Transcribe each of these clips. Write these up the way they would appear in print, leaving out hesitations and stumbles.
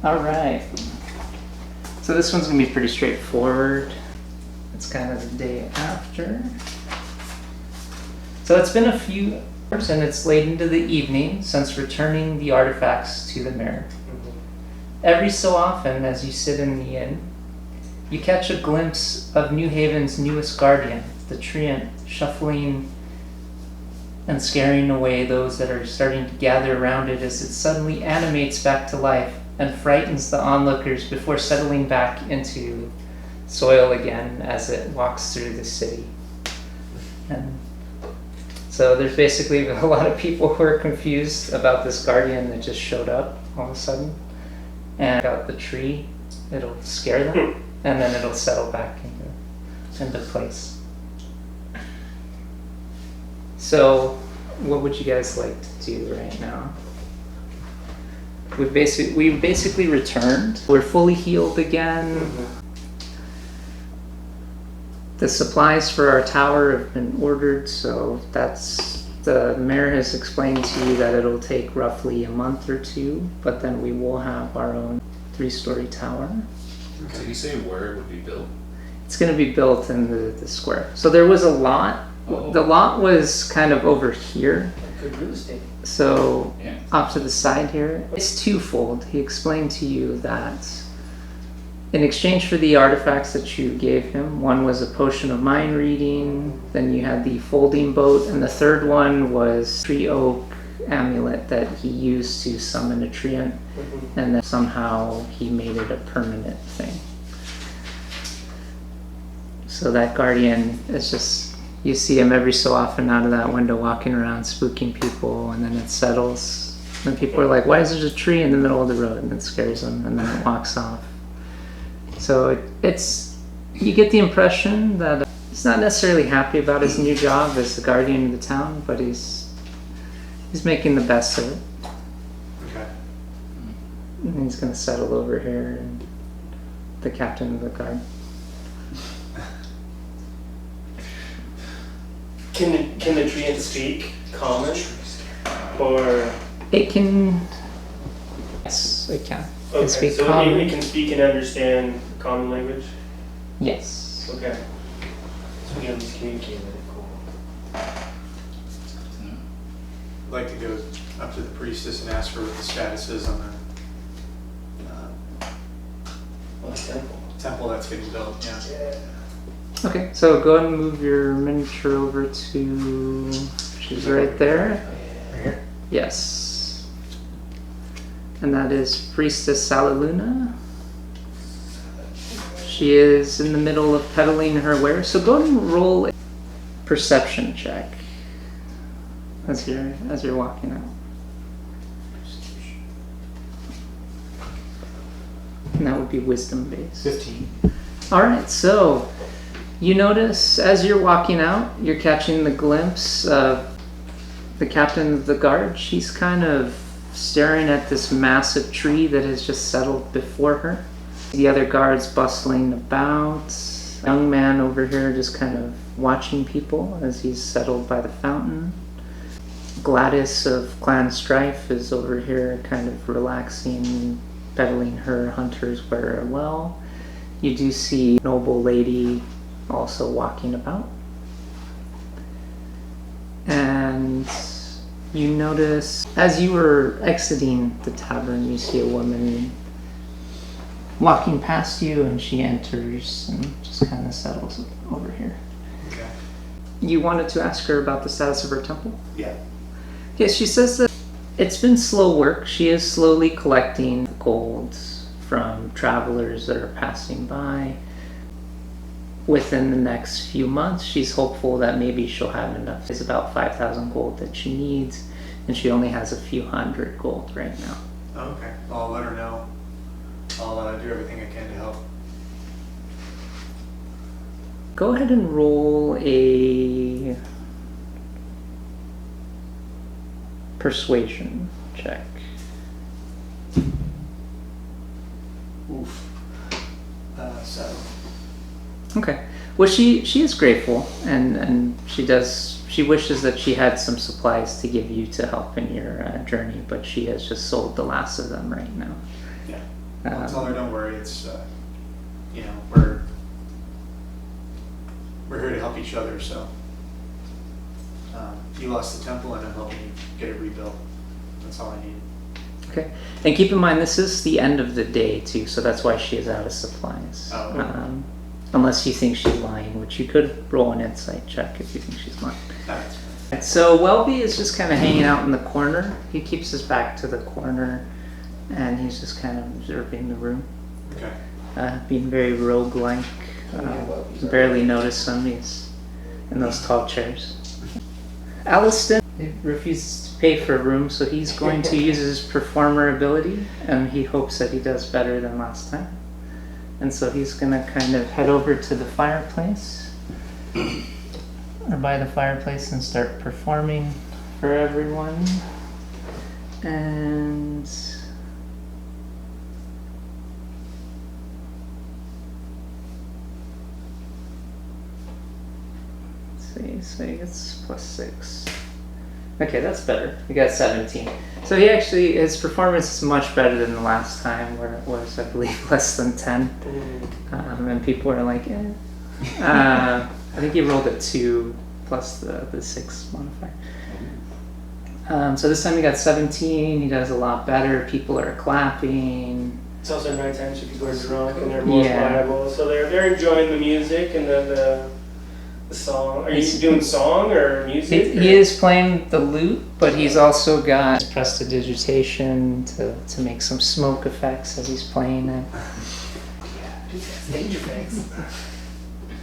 Alright. So this one's going to be pretty straightforward. It's kind of the day after. So it's been a few hours and it's late into the evening since returning the artifacts to the mirror. Every so often, as you sit in the inn, you catch a glimpse of New Haven's newest guardian, the treant, shuffling and scaring away those that are starting to gather around it as it suddenly animates back to life and frightens the onlookers before settling back into soil again as it walks through the city. And so there's basically a lot of people who are confused about this guardian that just showed up all of a sudden. And out the tree, it'll scare them, and then it'll settle back into place. So, what would you guys like to do right now? We basically returned. We're fully healed again. The supplies for our tower have been ordered, so the mayor has explained to you that it'll take roughly a month or two, but then we will have our own 3-story tower. Did he say where it would be built? It's going to be built in the square. So there was a lot. Oh. The lot was kind of over here. Good real estate. So off to the side here. It's twofold. He explained to you that in exchange for the artifacts that you gave him, one was a potion of mind reading, then you had the folding boat, and the third one was tree oak amulet that he used to summon a treant, and then somehow he made it a permanent thing. So that guardian is just, you see him every so often out of that window walking around spooking people, and then it settles. And people are like, why is there a tree in the middle of the road? And it scares them, and then it walks off. So you get the impression that he's not necessarily happy about his new job as the guardian of the town, but he's making the best of it. Okay. And he's going to settle over here and the captain of the guard. Can the treant speak common? Or it can. Yes, it can. Okay, It speak so common. it can speak and understand common language? Yes. Okay. So we can just communicate with it. Cool. I'd like to go up to the priestess and ask her what the status is on the temple that's getting built. Yeah. Okay, so go ahead and move your miniature over to. She's right there. Right here? Yes. And that is Priestess Salaluna. She is in the middle of peddling her wares. So go ahead and roll a perception check as you're walking out. And that would be wisdom based. 15. Alright, so you notice as you're walking out, you're catching the glimpse of the captain of the guard. She's kind of staring at this massive tree that has just settled before her. The other guards bustling about. Young man over here just kind of watching people as he's settled by the fountain. Gladys of Clan Strife is over here kind of relaxing, peddling her hunter's wear well. You do see a noble lady also walking about. And you notice, as you were exiting the tavern, you see a woman walking past you, and she enters and just kind of settles over here. Okay. You wanted to ask her about the status of her temple? Yeah. Okay, she says that it's been slow work. She is slowly collecting gold from travelers that are passing by. Within the next few months, she's hopeful that maybe she'll have enough. It's about 5,000 gold that she needs, and she only has a few hundred gold right now. Okay. I'll let her know. I'll do everything I can to help. Go ahead and roll a persuasion check. Oof. 7. Okay. Well, she is grateful, and she wishes that she had some supplies to give you to help in your journey, but she has just sold the last of them right now. Yeah. I'll tell her, don't worry, it's, you know, we're here to help each other, so. You lost the temple and I'm helping you get it rebuilt. That's all I need. Okay. And keep in mind, this is the end of the day, too, so that's why she is out of supplies. Oh, okay. Unless you think she's lying, which you could roll an insight check if you think she's lying. That's fine. So Welby is just kind of hanging out in the corner. He keeps his back to the corner, and he's just kind of observing the room. Okay. Being very roguelike. Barely notice him. He's in those tall chairs. Alliston refuses to pay for a room, so he's going to use his performer ability, and he hopes that he does better than last time. And so he's going to kind of head over to the fireplace, or by the fireplace, and start performing for everyone. And so he gets +6. Okay, that's better. He got 17. So his performance is much better than the last time, where it was, I believe, less than 10. And people were like, eh. I think he rolled a 2 plus the 6 modifier. So this time he got 17. He does a lot better. People are clapping. It's also nighttime, so people are drunk and they're more pliable. So they're enjoying the music and the song. Are you doing song or music? He is playing the lute, but he's also got prestidigitation to make some smoke effects as he's playing it. Yeah, stage effects.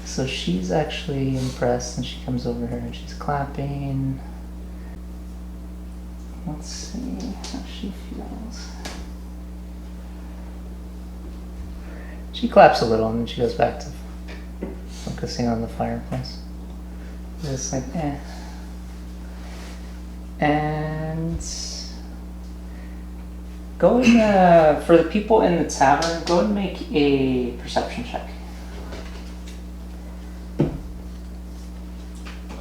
So she's actually impressed, and she comes over here and she's clapping. Let's see how she feels. She claps a little and then she goes back to focusing on the fireplace. It's like, eh. And go and, for the people in the tavern, go and make a perception check.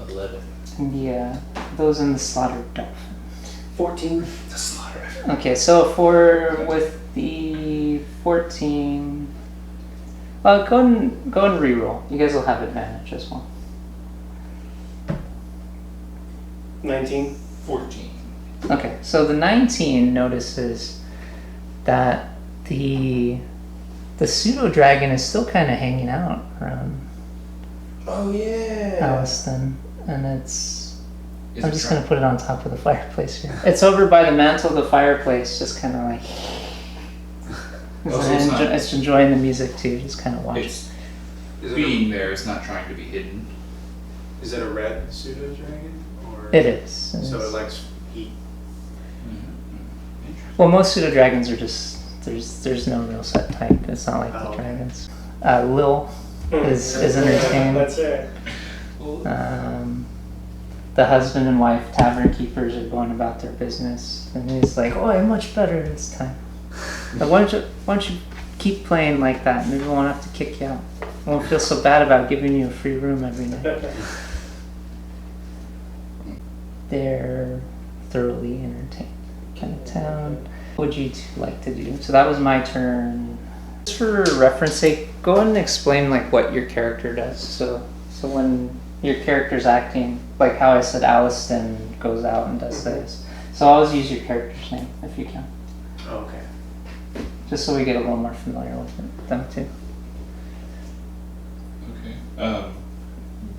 11. And those in the slaughtered dolphin. 14. The slaughter. Okay, so with the 14, go and reroll. You guys will have advantage as well. 19. 14. Okay, so the 19 notices that the Pseudo Dragon is still kind of hanging out around Oh yeah. Alliston, and Is I'm it just trying- gonna put it on top of the fireplace here. It's over by the mantle of the fireplace, just kind of like. Oh, so it's not- It's enjoying the music too, just kind of watching. It's Is it, being there, it's not trying to be hidden. is it a red pseudo dragon? Or It is. So it likes heat. Interesting. Well, most pseudo dragons are just there's no real set type. It's not like the Oh. dragons. Lil is entertained. That's right. The husband and wife tavern keepers are going about their business, and he's like, "Oh, I'm much better this time. Now, why don't you keep playing like that? Maybe we won't have to kick you out. I won't feel so bad about giving you a free room every night." They're thoroughly entertained. Kind of town. What would you two like to do? So that was my turn. Just for reference sake, go and explain like what your character does. So when your character's acting, like how I said Alliston goes out and does this. So always use your character's name if you can. Oh, okay. Just so we get a little more familiar with them too. Okay.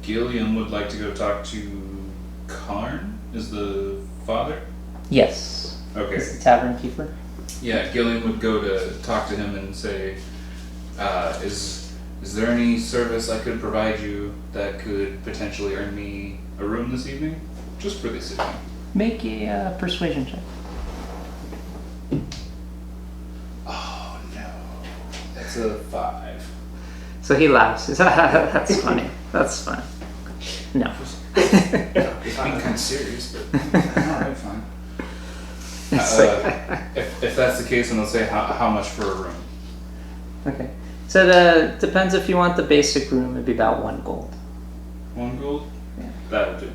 Gilliam would like to go talk to Karn, is the father? Yes. Okay. He's the tavern keeper. Yeah, Gilliam would go to talk to him and say, is there any service I could provide you that could potentially earn me a room this evening? Just for this evening. Make a persuasion check. Oh no. That's a 5. So he laughs. That's funny. That's fun. No. He's being kind of serious, but alright, fine. It's like- If that's the case, then I'll say how much for a room. Okay. So it depends if you want the basic room, it'd be about 1 gold. 1 gold? Yeah. That would do me.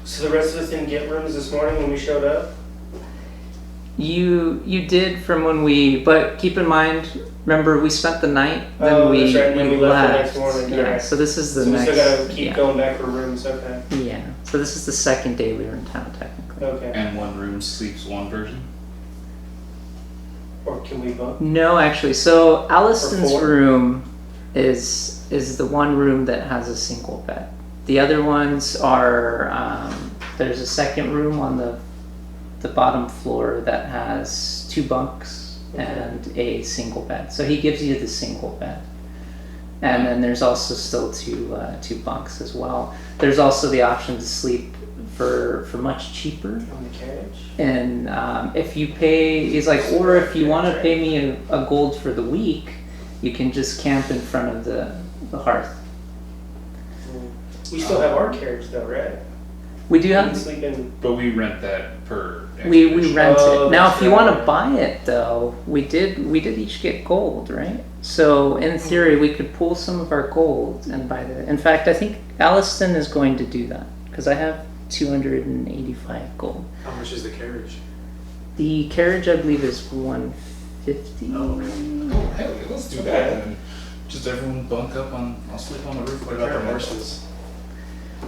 So the rest of us didn't get rooms this morning when we showed up? You did from when but keep in mind, remember we spent the night, then Oh, we that's right, and then we left the next morning. Yeah, Right. so this is the So we next. still gotta keep yeah. going back for rooms, okay. Yeah, so this is the second day we were in town technically. Okay. And one room sleeps one person? Or can we vote? No, actually, so Alliston's Or four? room is the one room that has a single bed. The other ones are there's a second room on the bottom floor that has 2 bunks and a single bed. So he gives you the single bed. And then there's also still two bunks as well. There's also the option to sleep for much cheaper. On the carriage? And if you pay, he's like, or if you want to pay me a gold for the week, you can just camp in front of the hearth. We still have our carriage though, right? We do We can have, sleep in. But we rent that per we expedition. rent Oh, it. Now, that's if you want to right. buy it though, we did each get gold, right? So in theory, we could pull some of our gold and buy the. In fact, I think Alliston is going to do that because I have 285 gold. How much is the carriage? The carriage, I believe, is 150. Oh, okay. Oh, hell yeah, let's do that then. Just everyone bunk up I'll sleep on the roof. What about the horses?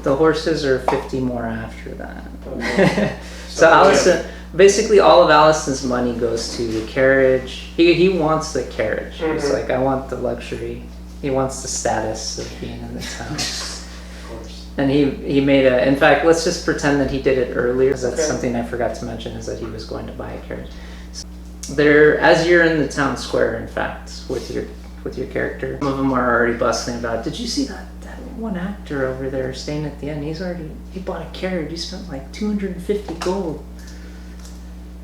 The horses are 50 more after that. Okay. So Allison, basically all of Allison's money goes to the carriage. He wants the carriage. He's Mhm. like, I want the luxury. He wants the status of being in the town. Of course. And he made in fact, let's just pretend that he did it earlier, because that's Okay. something I forgot to mention, is that he was going to buy a carriage. As you're in the town square, in fact, with your character, some of them are already bustling about, did you see that one actor over there staying at the end? He bought a carriage, he spent like 250 gold.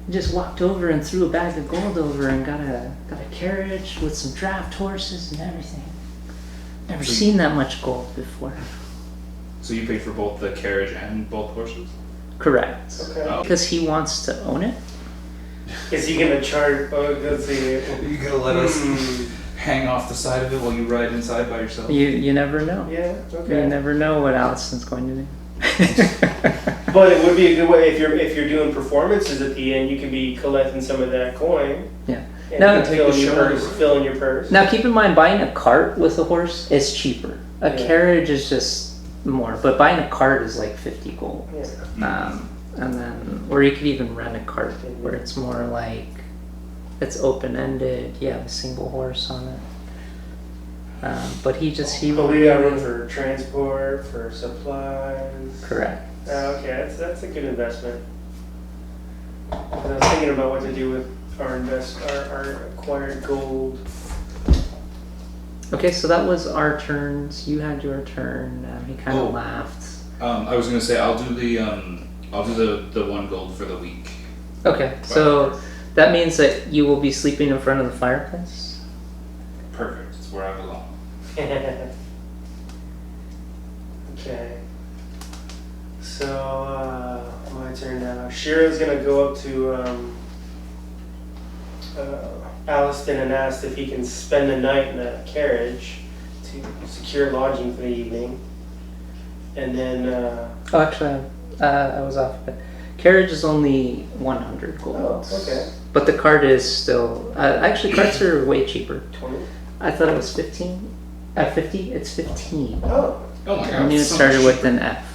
He just walked over and threw a bag of gold over and got a carriage with some draft horses and everything. Never seen that much gold before. So you paid for both the carriage and both horses? Correct. Okay. Oh. Because he wants to own it. Is he gonna charge? Oh, let's see. You gonna let us Hmm. hang off the side of it while you ride inside by yourself? You never know. Yeah. You Okay. never know what Allison's going to do. But it would be a good way if you're doing performances at the end. You could be collecting some of that coin. Yeah. And No, fill in take your the purse. show. Fill in your purse. Now keep in mind, buying a cart with a horse is cheaper. A Yeah. carriage is just more, but buying a cart is like 50 gold. Yeah. And then, or you could even rent a cart where it's more like, it's open-ended, you have a single horse on it. But But we got room for transport, for supplies. Correct. Okay, that's a good investment. And I was thinking about what to do with our acquired gold. Okay, so that was our turns. You had your turn. He kind of Oh. laughed. I was gonna say I'll do the 1 gold for the week. Okay, so that means that you will be sleeping in front of the fireplace? Perfect. It's where I belong. Okay. So, my turn now. Shira's gonna go up to Alliston and ask if he can spend the night in a carriage to secure lodging for the evening. And then, Oh, actually, I was off a bit. Carriage is only 100 gold. oh, okay, But the cart is still... actually, carts are way cheaper. 20. I thought it was 15. 50? It's 15. Oh, Oh my god. I knew it so started much with an F.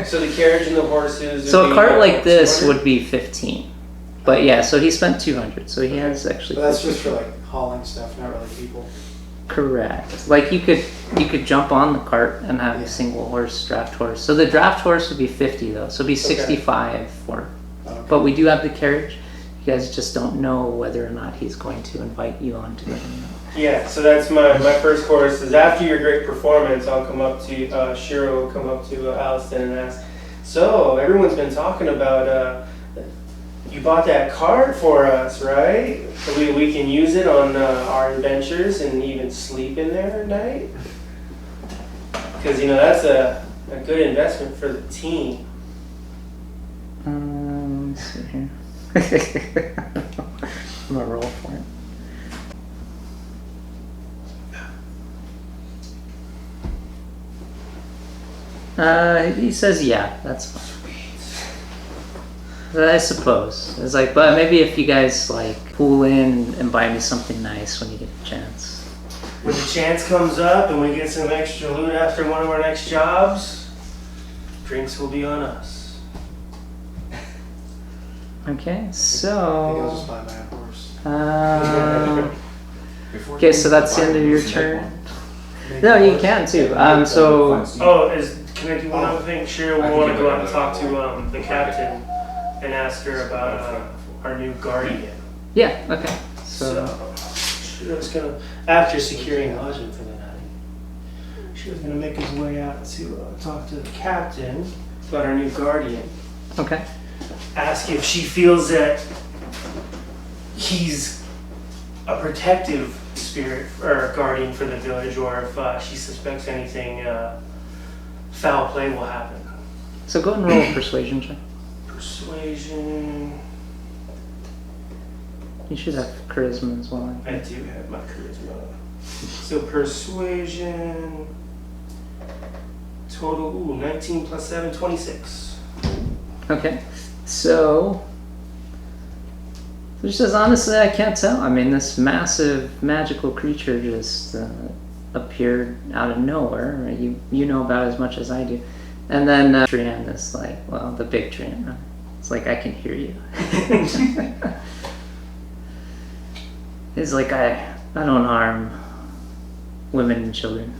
so the carriage and the horses. So would a be, cart like this 200? would be 15. But yeah, so he spent 200. So he has actually... But that's 50. just for like hauling stuff, not really people. Correct. Like you could jump on the cart and have Yeah. a single horse, draft horse. So the draft horse would be 50 though. So it'd be 65 for. Okay. But we do have the carriage. You guys just don't know whether or not he's going to invite you onto it. Yeah, so that's my first course is after your great performance, I'll come up to, Shiro will come up to Alliston and ask, so everyone's been talking about, you bought that card for us, right? So we can use it on our adventures and even sleep in there at night? Because, that's a good investment for the team. Let's see here. I'm gonna roll for it. He says, yeah, that's fine. I suppose. It's like, but maybe if you guys like pull in and buy me something nice when you get the chance. When the chance comes up and we get some extra loot after one of our next jobs, drinks will be on us. Okay, Maybe I'll so just buy my own horse. okay, so that's the end of your turn. No, you can too. So Can I do one other thing? Cheryl will want to go out and talk to the captain and ask her about our new guardian. yeah, okay. So Cheryl's gonna, after securing lodging for the night, she was gonna make his way out to talk to the captain about our new guardian. okay. Ask if she feels that he's a protective spirit or guardian for the village, or if she suspects anything foul play will happen. So go ahead and roll a persuasion check. Persuasion. You should have charisma as well. I do have my charisma. So persuasion. Total, 19 plus 7, 26. Okay, so just as honestly, I can't tell. I mean, this massive magical creature just appeared out of nowhere. Right? You know about as much as I do. And then Trian is like, well, the big Trian. Right? It's like, I can hear you. He's like, I don't harm women and children.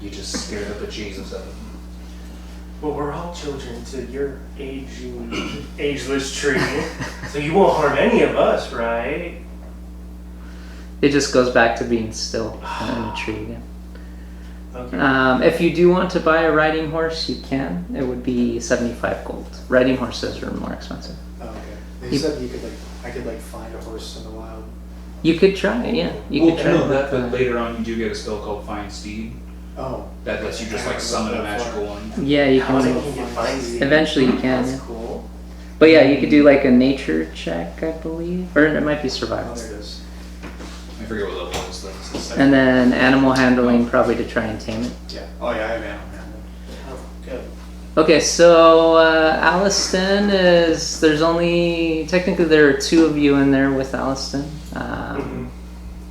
You just scared the bejesus out of them. Well, we're all children to your ageless tree, so you won't harm any of us, right? It just goes back to being still in a tree again. Okay. If you do want to buy a riding horse, you can. It would be 75 gold. Riding horses are more expensive. Oh, okay. You said I could find a horse in the wild. You could try it, yeah. You could try no, it. that, but later on you do get a spell called Find Steed. Oh. That lets you just like summon a magical one. Yeah, you How can. can you find these? Eventually you can. That's Yeah. cool. But yeah, you could do like a nature check, I believe, or it might be survival. Oh, there it is. I forget what level it is though. And then animal handling, probably to try and tame it. Yeah. Oh yeah, I have animal handling. Oh, good. Okay, so Aliston is. There's only technically there are two of you in there with Aliston.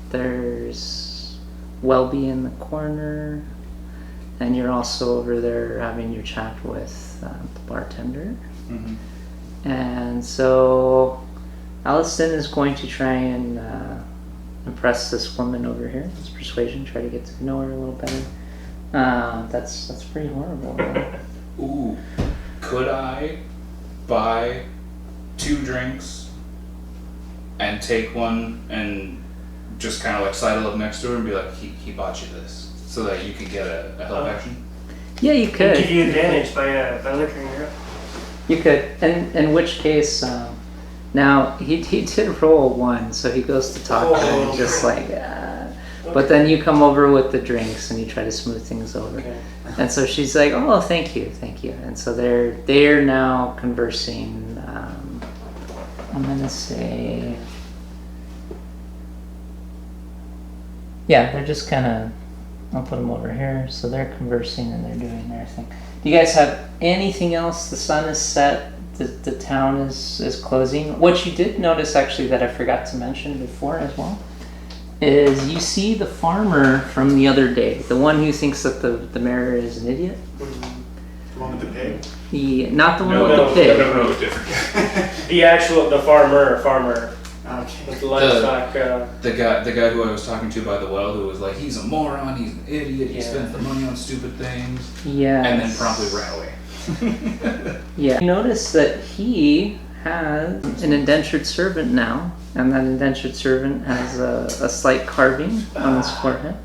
There's Welby in the corner, and you're also over there having your chat with the bartender. Mm-hmm. And so Aliston is going to try and impress this woman over here. It's persuasion, try to get to know her a little better. That's pretty horrible. Right? Ooh, could I buy 2 drinks and take one and just kind of like sidle up next to her and be like, he bought you this, so that you can get a help action? Yeah, you Could give could. you advantage by liquoring her up. You could. And in which case, now he did roll 1, so he goes to talk to her and just like, but then you come over with the drinks and you try to smooth things over. Okay. And so she's like, "Oh, thank you." And so they're now conversing. I'm gonna say, yeah, they're just kind of. I'll put them over here. So they're conversing and they're doing their thing. Do you guys have anything else? The sun is set. The town is closing. What you did notice actually that I forgot to mention before as well is you see the farmer from the other day, the one who thinks that the mayor is an idiot. The one with the pig? Not the one with the pig. No, different. The farmer Okay. with the livestock. The guy who I was talking to by the well, who was like, he's a moron, he's an idiot, he Yeah. spends the money on stupid things, Yeah. and then promptly ran away. Yeah. You notice that he has an indentured servant now, and that indentured servant has a slight carving on his forehead.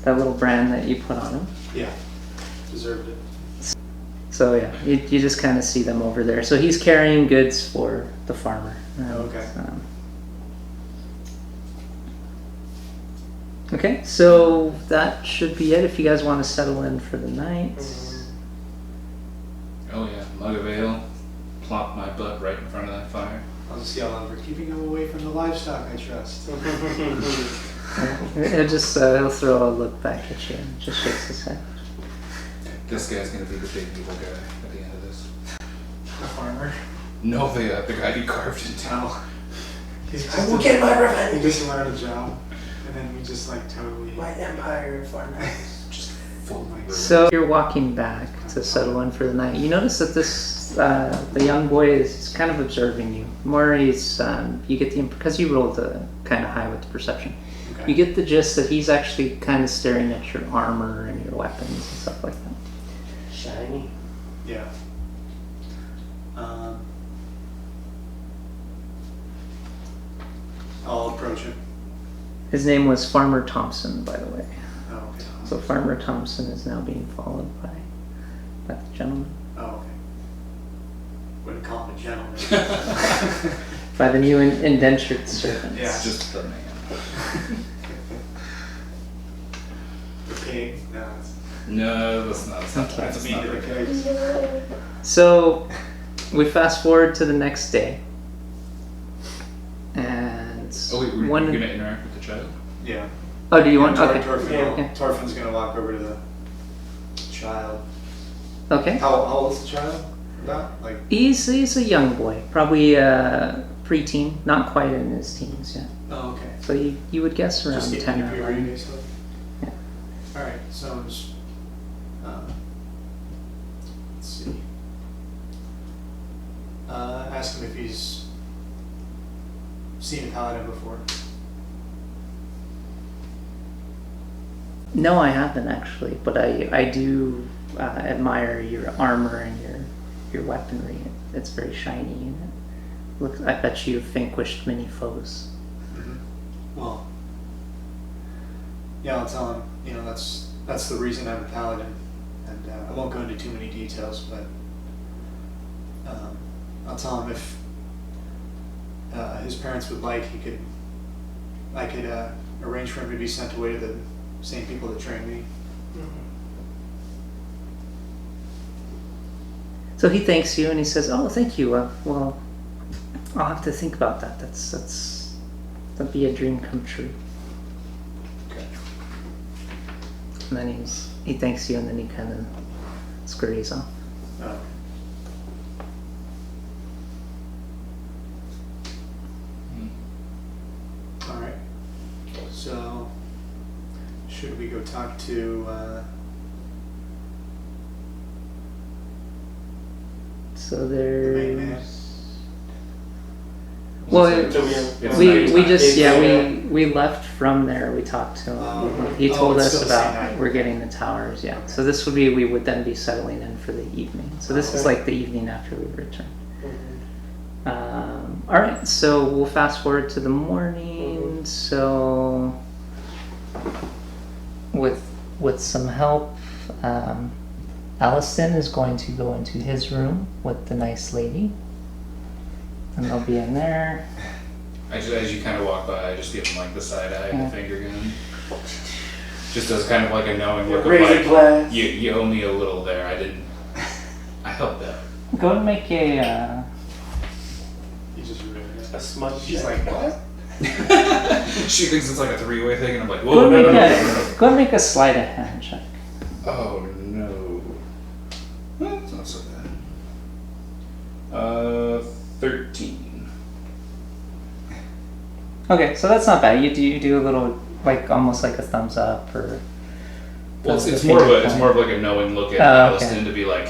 That little brand that you put on him. Yeah. Deserved it. So yeah, you just kind of see them over there. So he's carrying goods for the farmer. Okay. Okay, so that should be it if you guys want to settle in for the night. Oh yeah, mug of ale, plop my butt right in front of that fire. I'll just yell over, keeping him away from the livestock I trust. He'll throw a look back at you and just shakes his head. This guy's gonna be the big evil guy at the end of this. The farmer. No, the guy you carved into. Oh. He's I will get my He revenge. just wanted a job, and then we just like totally. My empire farmers. Just full of my So you're walking back to settle in for the night. You notice that this the young boy is kind of observing you. More he's you get the because you rolled kind of high with the perception. Okay. You get the gist that he's actually kind of staring at your armor and your weapons and stuff like that. Shiny. Yeah. I'll approach him. His name was Farmer Thompson, by the way. Oh, okay. So Farmer Thompson is now being followed by the gentleman. Oh, okay. Wouldn't call him a gentleman. By the new indentured servants. Yeah. It's just the man. The pig. No, it's No, that's not. Okay. That's mean not to the right. pigs. So we fast forward to the next day. And Oh wait, we're one gonna interact with the child? Yeah. Oh, do you want? Tor- Okay. Torfin, Okay. Torfin's gonna walk over to the child. Okay. How old is the child? About like. He's a young boy, probably preteen, not quite in his teens yet. Oh, okay. So you would guess around Just 10 getting or puberty, 11. basically. Yeah. All right. So I'm just. Let's see. Ask him if he's seen a paladin before. No, I haven't actually, but I do admire your armor and your weaponry. It's very shiny and it looks. I bet you've vanquished many foes. Well, yeah, I'll tell him. You know, that's the reason I'm a paladin, and I won't go into too many details, but I'll tell him if his parents would like, I could arrange for him to be sent away to the same people that trained me. So he thanks you and he says, "Oh, thank you. Well, I'll have to think about that. That'd be a dream come true." Okay. And then he thanks you and then he kind of scurries off. Oh. All right. So, should we go talk to? So main man? there's. Well, It's we nighttime. just we left from there. We talked to him. He Oh, told it's us still the same about night. we're getting the towers. Yeah. Okay. So this would be we would then be settling in for the evening. So this is Okay. like the evening after we return. All right. So we'll fast forward to the morning. So with some help, Alliston is going to go into his room with the nice lady. And they'll be in there. As you kind of walk by, I just give him like the side eye and Yeah. the finger gun. Just as kind of like a knowing look of Raise a like, glass. you owe me a little there. I helped out. Go and make a. He just really A smudge. She's check. like, what? She thinks it's like a three-way thing, and I'm like, Go whoa, and no, make no, no, no, no. go and make a sleight of hand check. Oh no. Well, it's not so bad. 13. Okay, so that's not bad. You do a little like almost like a thumbs up or. Well, the it's more of finger it's point. more of like a knowing look at Oh, okay. Alliston to be like,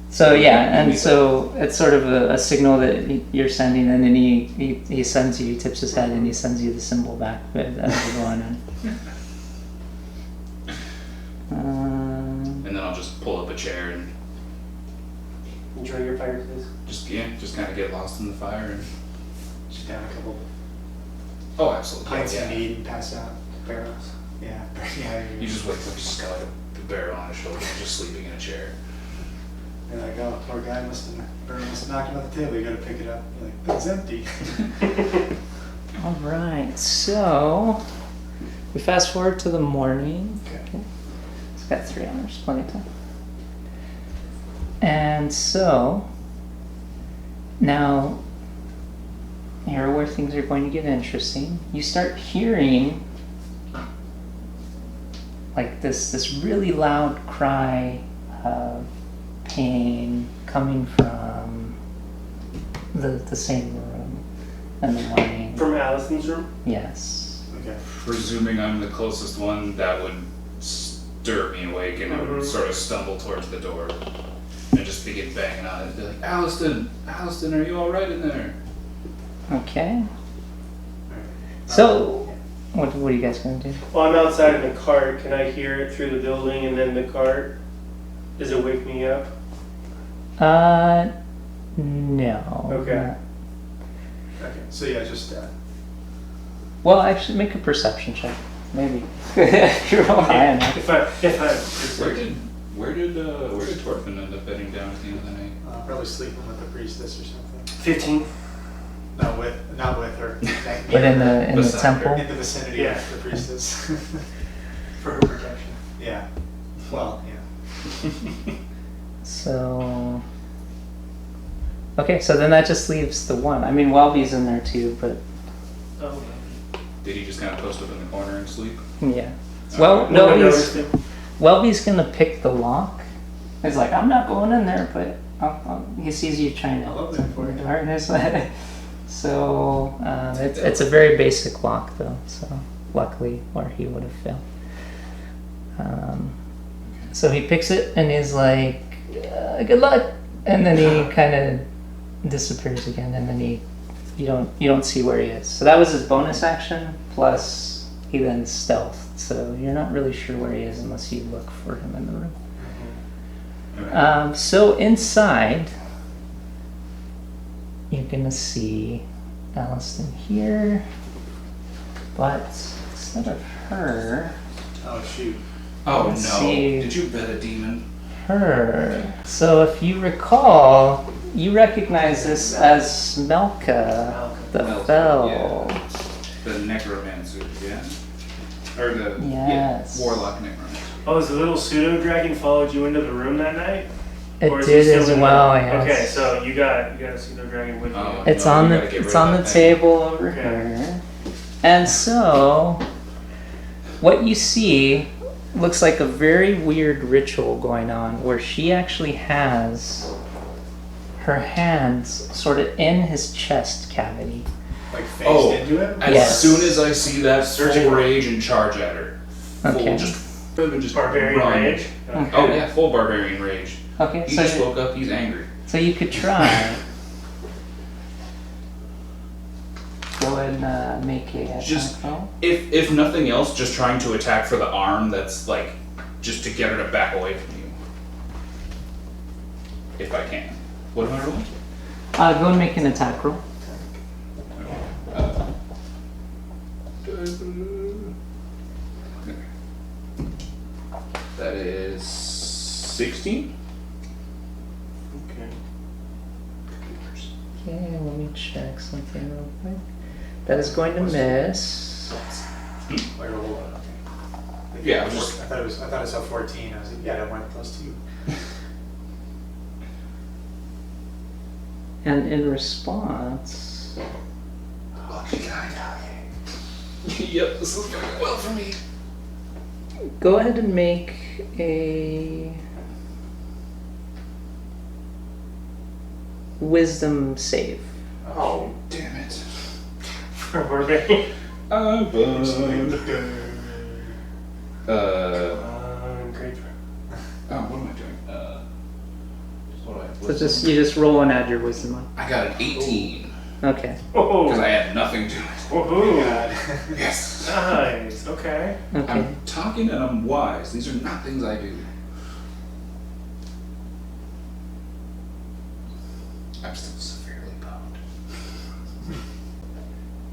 So yeah, and Maybe so it's sort of a signal that you're sending, and then he sends you, he tips his head, and he sends you the symbol back as you're going in. and then I'll just pull up a chair and Enjoy your fire, please. just kind of get lost in the fire and. Just down a couple Oh, absolutely. pints yeah. of mead and pass out. Barrels. Yeah, yeah. You just wake up, he's just got like a barrel on his shoulder, and just sleeping in a chair. You're like, oh, poor guy must have knocked him off the table. You gotta pick it up. You're like, that's empty. All right, so we fast forward to the morning. Okay. It's got 3 hours, plenty of time. And so now here where things are going to get interesting. You start hearing like this really loud cry of pain coming from the same room in the morning. From Allison's room? Yes. Okay. Presuming I'm the closest one, that would stir me awake, and I would sort of stumble towards the door and just begin banging on it and be like, Alliston, are you alright in there? Okay. Alright. So, what are you guys gonna do? Well, I'm outside in the cart. Can I hear it through the building and then the cart? Does it wake me up? No. Okay. Okay. So yeah, just Well, actually, make a perception check. Maybe. If you're all high enough. If I Where did Torfin end up bedding down at the end of the night? probably sleeping with the priestess or something. 15. Not with her. But in the Beside temple. In the vicinity Yeah. of the priestess. For her protection. Yeah. Well, yeah. So. Okay, so then that just leaves the one. I mean, Welby's in there too, but Oh. Did he just kind of post up in the corner and sleep? yeah. Okay. Well, No one Welby's, noticed him. Welby's gonna pick the lock. He's like, I'm not going in there, but he sees you trying to I love open that for the you. door, and it's like, so it's a very basic lock though. So luckily, or he would have failed. So he picks it and he's like, "Good luck," and then he kind of disappears again, and then you don't see where he is. So that was his bonus action. Plus he then stealthed. So you're not really sure where he is unless you look for him in the room. Okay. So inside, you're gonna see Alliston here, but instead of her, Oh shoot. Oh Let's no! see. Did you bet a demon? her. So if you recall, you recognize this as Smelka, the Melka, Fell. yeah. The necromancer, yeah? Or the Yes. warlock necromancer. Oh, has the little pseudo dragon followed you into the room that night? It Or is he did still as in well, there? yes. Okay, so you got a pseudo dragon with you. Oh. It's No, on we the gotta get rid it's of on the that thing. table over Okay. here. And so what you see looks like a very weird ritual going on where she actually has her hands sort of in his chest cavity. Like phased Oh. into it? As Yes. soon as I see that, full Surgical. rage and charge at her. Full, Okay. just Barbarian run. rage? Okay. Oh yeah, full barbarian rage. Okay, He just so woke up, he's angry. you could try. Go ahead and make a attack Just- roll. If nothing else, just trying to attack for the arm that's like, just to get her to back away from you. If I can. What am I rolling? Go and make an attack roll. Uh, that is 16? Okay. Okay, let me check something real quick. That is going to miss. Like a roll up. Okay. Yeah, I was just- I thought I saw 14. I was like, yeah, that went +2. And in response, Oh, she died. Yep, this is going well for me. go ahead and make a wisdom save. Oh, damn it. For barbarian. I'm Great. what am I doing? So you just roll and add your wisdom on. I got an 18 Okay. Oh, because I had nothing to it. woohoo! Yes. Nice. Okay. Okay. I'm talking and I'm wise. These are not things I do. I'm still severely boned.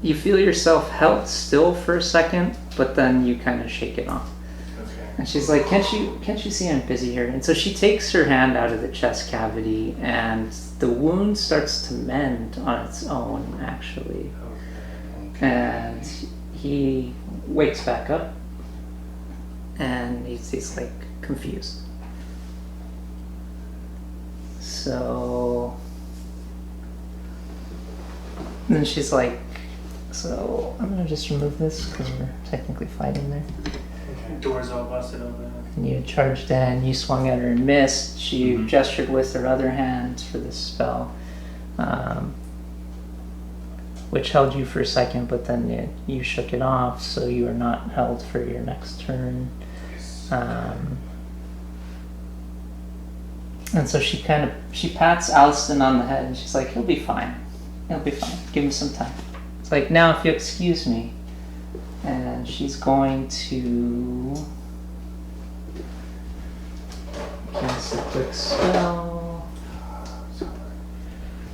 You feel yourself held still for a second, but then you kind of shake it off. Okay. And she's like, can't you see I'm busy here? And so she takes her hand out of the chest cavity and the wound starts to mend on its own, actually. And he wakes back up and he's like confused. So then she's like, so I'm gonna just remove this because we're technically fighting there. Doors all busted open. And you charged in, you swung at her and missed. She gestured with her other hand for this spell. which held you for a second, but then you shook it off, so you are not held for your next turn. And so she pats Alliston on the head, and she's like, he'll be fine. He'll be fine. Give him some time. It's like, now if you excuse me. And she's going to cast a quick spell.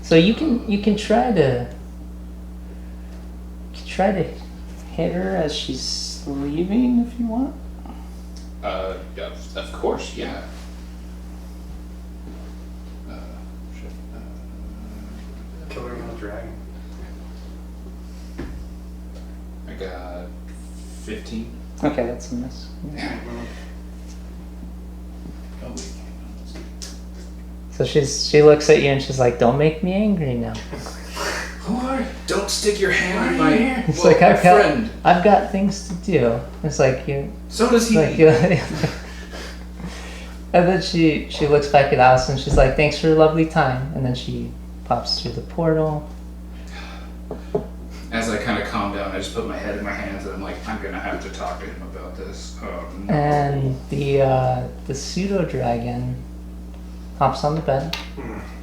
So you can try to hit her as she's leaving if you want. Of course, yeah. Killer dragon. I got 15. Okay, that's a miss. Oh, wait. So she looks at you and she's like, "Don't make me angry now." Who are you? Don't stick your hand in my hair. It's like my friend. I've got things to do. It's like you. So does he. Like you. And then she looks back at Alice and she's like, "Thanks for a lovely time." And then she pops through the portal. As I kind of calm down, I just put my head in my hands and I'm like, I'm gonna have to talk to him about this. Oh, no. And the Pseudo Dragon hops on the bed.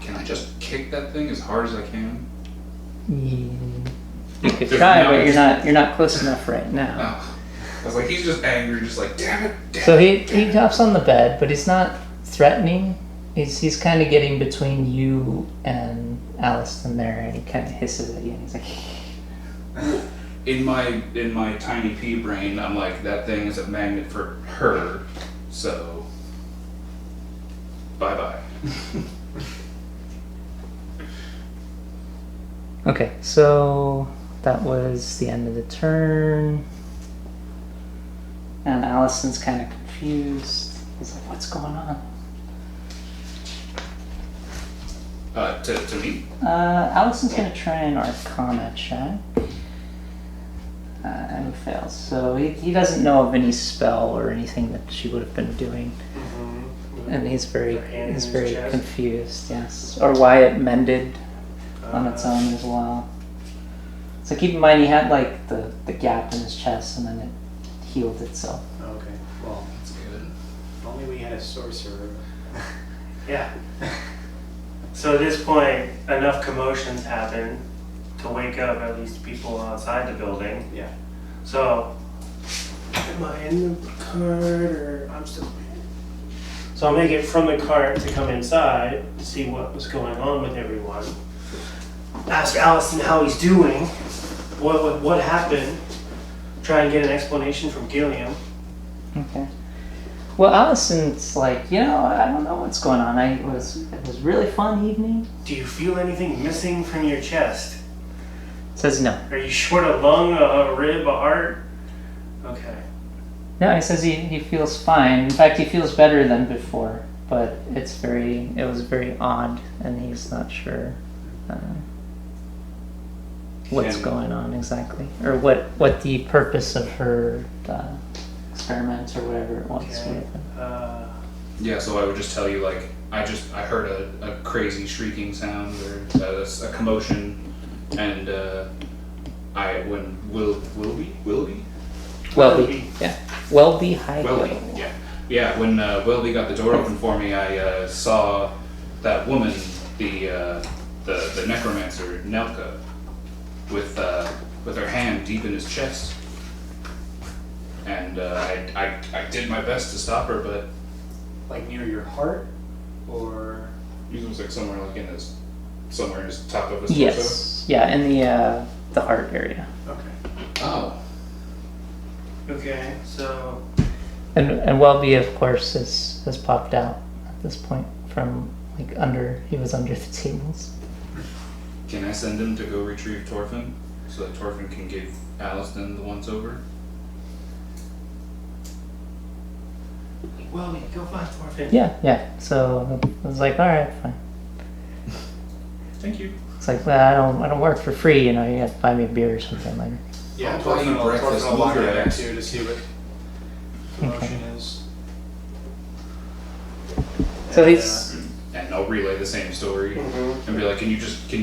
Can I just kick that thing as hard as I can? You could try, but you're not close enough right now. Oh. I was like, he's just angry, just like, damn it. So he hops on the bed, but he's not threatening. He's kind of getting between you and Alliston there, and he kind of hisses at you, and he's like. In my tiny pea brain, I'm like, that thing is a magnet for her, so bye-bye. Okay, so that was the end of the turn. And Alliston's kind of confused. He's like, what's going on? To me? Alliston's going to try an Arcana check. And he fails. So he doesn't know of any spell or anything that she would have been doing. Mm-hmm. And he's very chest. confused, yes. Or why it mended on its own as well. So keep in mind he had like the gap in his chest and then it healed itself. Okay, well, That's good. if only we had a sorcerer. Yeah. So at this point, enough commotions happen to wake up at least people outside the building. Yeah. So, am I in the cart or I'm still? So I'll make it from the cart to come inside to see what was going on with everyone. Ask Allison how he's doing. What happened? Try and get an explanation from Gilliam. Okay. Well, Allison's like, I don't know what's going on. It was really fun evening. Do you feel anything missing from your chest? Says no. Are you short a lung, a rib, a heart? Okay. No, he says he feels fine. In fact, he feels better than before. But it was very odd, and he's not sure what's going on exactly, or what the purpose of her experiment or whatever it was. Okay. Yeah, so I would just tell you, like, I heard a crazy shrieking sound or a commotion, and when Welby, yeah, Welby High Welby, Hill. yeah, when Welby got the door open for me, I saw that woman, the necromancer Nelka, with her hand deep in his chest, and I did my best to stop her, but Like near your heart, or? he was like somewhere in his top of his torso. Yes, yeah, in the heart area. Okay. Oh. okay, so And Welby, of course, has popped out at this point from he was under the tables. Can I send him to go retrieve Torfin so that Torfin can give Alliston the once over? well, we go find Thorfinn. Yeah. So I was like, all right, fine. Thank you. It's like, well, I don't work for free, you got to buy me a beer or something later. Yeah, I'll buy you breakfast, Torfin will walk move your in there ass. too to see what commotion is. So And, he's And I'll relay the same story Mm-hmm. and be like, can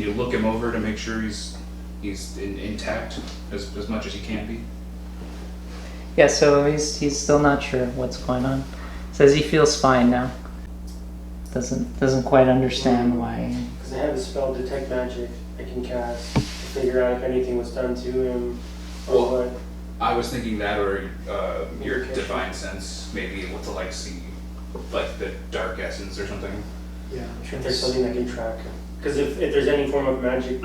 you look him over to make sure he's he's intact as much as he can be. Yeah, so he's still not sure what's going on. Says he feels fine now. Doesn't quite understand why. Because I have the spell Detect Magic I can cast to figure out if anything was done to him or what. I was thinking that, or your Okay. divine sense, maybe able to like see like the dark essence or something. Yeah, I'm If trying there's to something that can track. Because if there's any form of magic,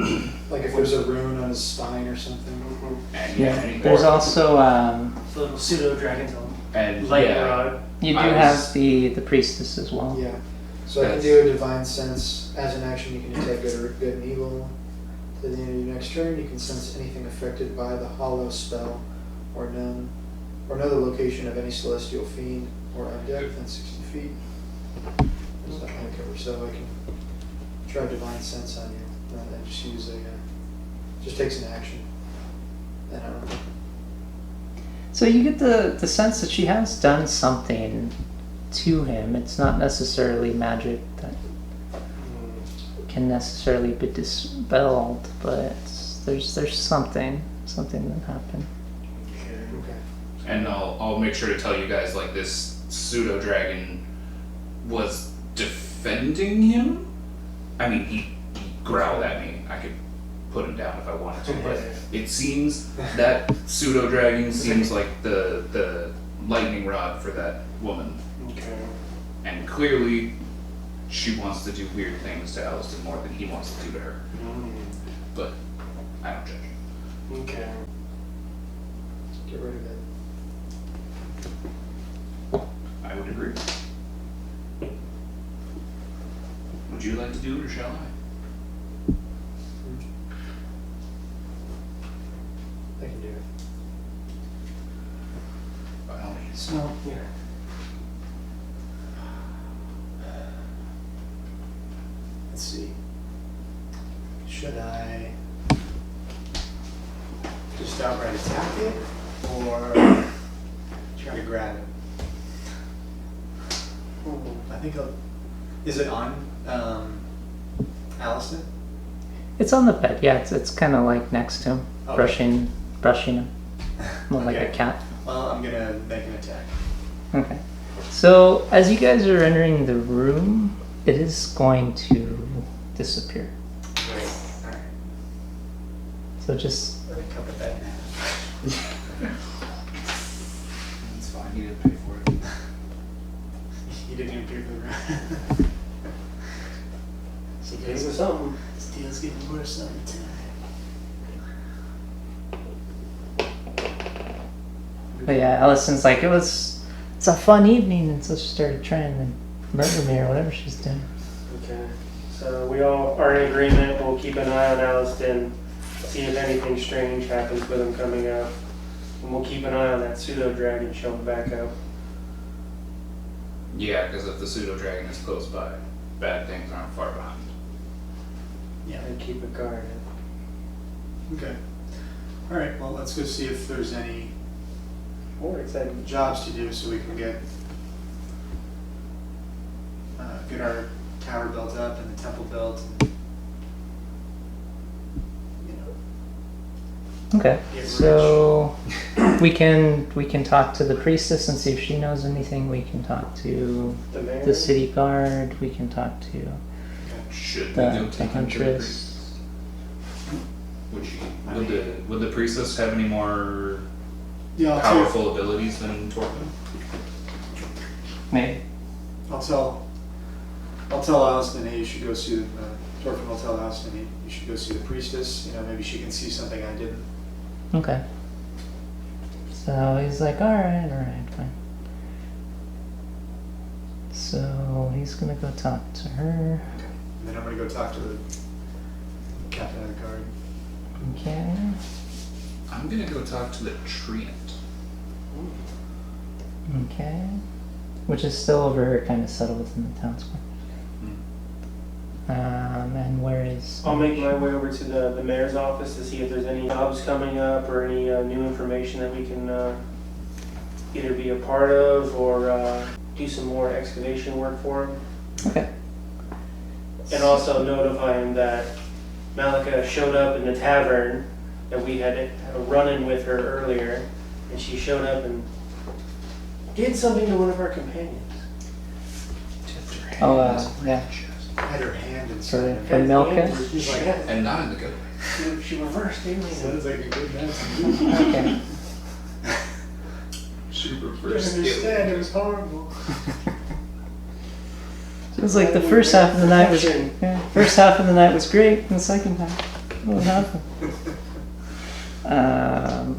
like if there's a rune on his spine or something. And Yeah. any There's more. also the little pseudo dragon And light yeah, rod. you do I was- have the priestess as well. Yeah. So I can do a divine sense as an action. You can detect good and evil. To the end of your next turn, you can sense anything affected by the hollow spell, or know the location of any celestial fiend or undead within 60 feet. There's nothing to cover, so I can try divine sense on you, and then just use just takes an action. And I don't know. So you get the sense that she has done something to him. It's not necessarily magic that can necessarily be dispelled, but there's something that happened. Okay. and I'll make sure to tell you guys like this pseudo dragon was defending him. I mean, he growled at me. I could put him down if I wanted to, but it seems that pseudo dragon seems like the lightning rod for that woman. Okay. And clearly, she wants to do weird things to Aliston more than he wants to do to her. But I don't judge. Okay. Get rid of it. I would agree. Would you like to do it, or shall I? I can do it. By all means. So, Yeah. let's see. Should I just outright attack it, or try to grab it? I think I'll. Is it on Aliston? It's on the bed. Yeah, it's kind of like next to him, Okay. brushing him, more like a Okay. cat. Well, I'm gonna make an attack. Okay. So as you guys are entering the room, it is going to disappear. Alright. So just Let me cut the bed in half. It's fine, he didn't pay for it. You didn't even pay for the rent. So pay for something. This deal's getting worse all the time. But yeah, Allison's like, it's a fun evening, and so she started trying to murder me or whatever she's doing. Okay. So we all are in agreement. We'll keep an eye on Aliston, see if anything strange happens with him coming out. And we'll keep an eye on that pseudo dragon showing back up. Yeah, because if the pseudo dragon is close by, bad things aren't far behind. Yeah. And keep a guard. Okay. Alright, well, let's go see if there's any Or excited. jobs to do so we can get our tower built up and the temple built. And, you know, Okay. Get So we can talk to the priestess and see if she knows anything. We can talk to The mayor. the city guard. We can talk to Should we the, go the take him to the huntress. priest? Would the priestess have any more yeah, powerful abilities than Torquil? Maybe. I'll tell Aliston, hey, you should go see Torfin will tell Aliston, hey, you should go see the priestess. You know, maybe she can see something I didn't. Okay. So he's like, alright, fine. So he's gonna go talk to her. And then I'm gonna go talk to the captain of the guard. Okay. I'm gonna go talk to the treant. Okay. Which is still over kind of settled within the town square. And where is... I'll make my way over to the mayor's office to see if there's any jobs coming up or any new information that we can either be a part of or do some more excavation work for him. Okay. And also notify him that Malika showed up in the tavern that we had a run-in with her earlier, and she showed up and did something to one of our companions. Oh, yeah. Had her hand inside For, him. for Milka? She's like, And not in the good way. She reversed alien. sounds like a good match. Okay. Super I first understand, it was horrible. It was like the first half of the night was first half of the night was great, and the second half, what happened?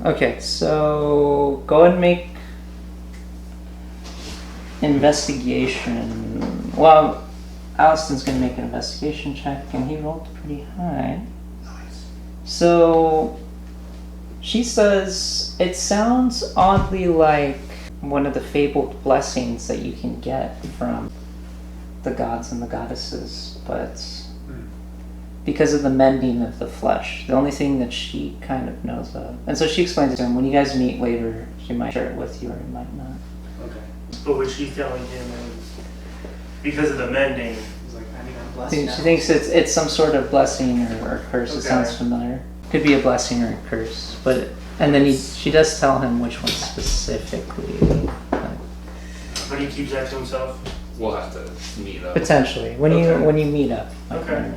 Okay, so go ahead and make investigation. Well, Alliston's gonna make an investigation check, and he rolled pretty high. Nice. So she says it sounds oddly like one of the fabled blessings that you can get from the gods and the goddesses, but because of the mending of the flesh, the only thing that she kind of knows of. And so she explains it to him. When you guys meet later, she might share it with you or you might not. Okay. But what she's telling him is because of the mending. He's like, I mean, I'm blessed now. She thinks it's some sort of blessing or curse. It Okay. sounds familiar. Could be a blessing or a curse, and then she does tell him which one specifically. But he keeps that to himself. We'll have to meet up. Potentially, when you meet up. Okay.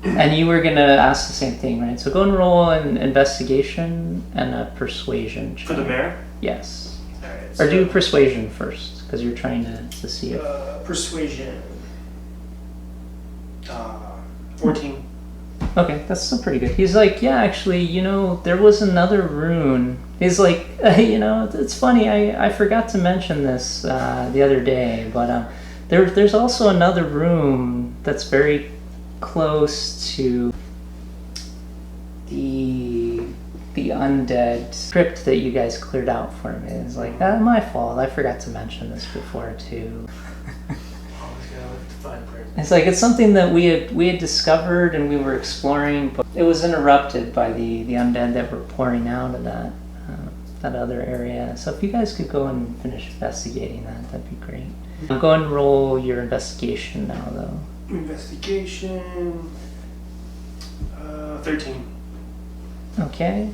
And you were gonna ask the same thing, right? So go and roll an investigation and a persuasion check. For the mayor? Yes. Alright. Or do persuasion first, because you're trying to see if. Persuasion. 14. Okay, that's still pretty good. He's like, yeah, actually, there was another rune. He's like, it's funny, I forgot to mention this the other day, but there's also another room that's very close to the undead crypt that you guys cleared out for me. It's like, my fault. I forgot to mention this before too. It's like it's something that we had discovered and we were exploring, but it was interrupted by the undead that were pouring out of that other area. So if you guys could go and finish investigating that'd be great. Go and roll your investigation now, though. Investigation. 13. Okay.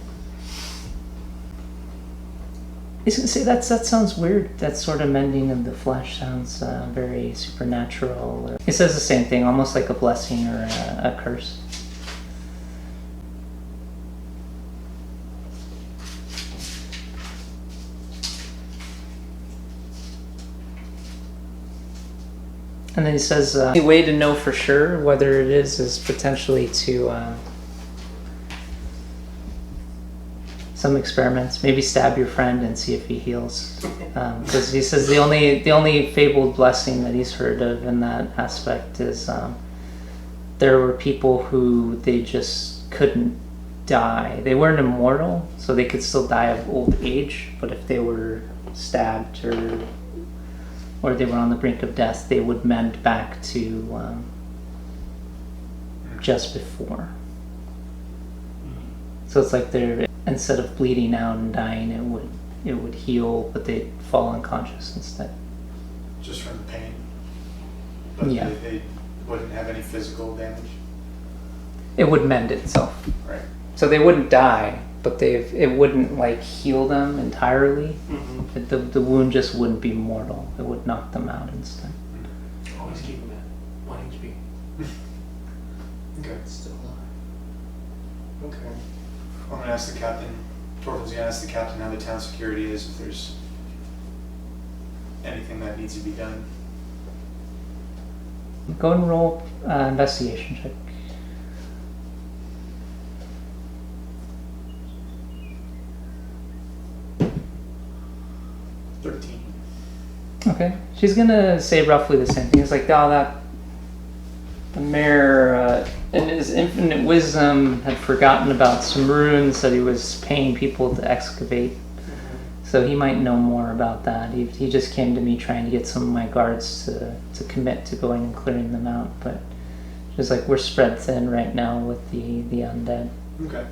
I was gonna say that sounds weird. That sort of mending of the flesh sounds very supernatural. It says the same thing, almost like a blessing or a curse. And then he says, the way to know for sure whether it is potentially to some experiments. Maybe stab your friend and see if he heals. Because he says the only fabled blessing that he's heard of in that aspect is there were people who they just couldn't die. They weren't immortal, so they could still die of old age, but if they were stabbed or they were on the brink of death, they would mend back to just before. So it's like instead of bleeding out and dying, it would heal, but they'd fall unconscious instead. Just from the pain. But Yeah. they wouldn't have any physical damage. It would mend itself. Right. So they wouldn't die, but it wouldn't like heal them entirely. Mm-hmm. The wound just wouldn't be mortal. It would knock them out instead. Always keep him at 1 HP. Okay. Still alive. Okay. I'm gonna ask the captain. Torvald's gonna ask the captain how the town security is, if there's anything that needs to be done. Go and roll investigation check. Okay. She's gonna say roughly the same thing. It's like, the mayor, in his infinite wisdom, had forgotten about some ruins that he was paying people to excavate. So he might know more about that. He just came to me trying to get some of my guards to commit to going and clearing them out. But she's like, we're spread thin right now with the undead. Okay.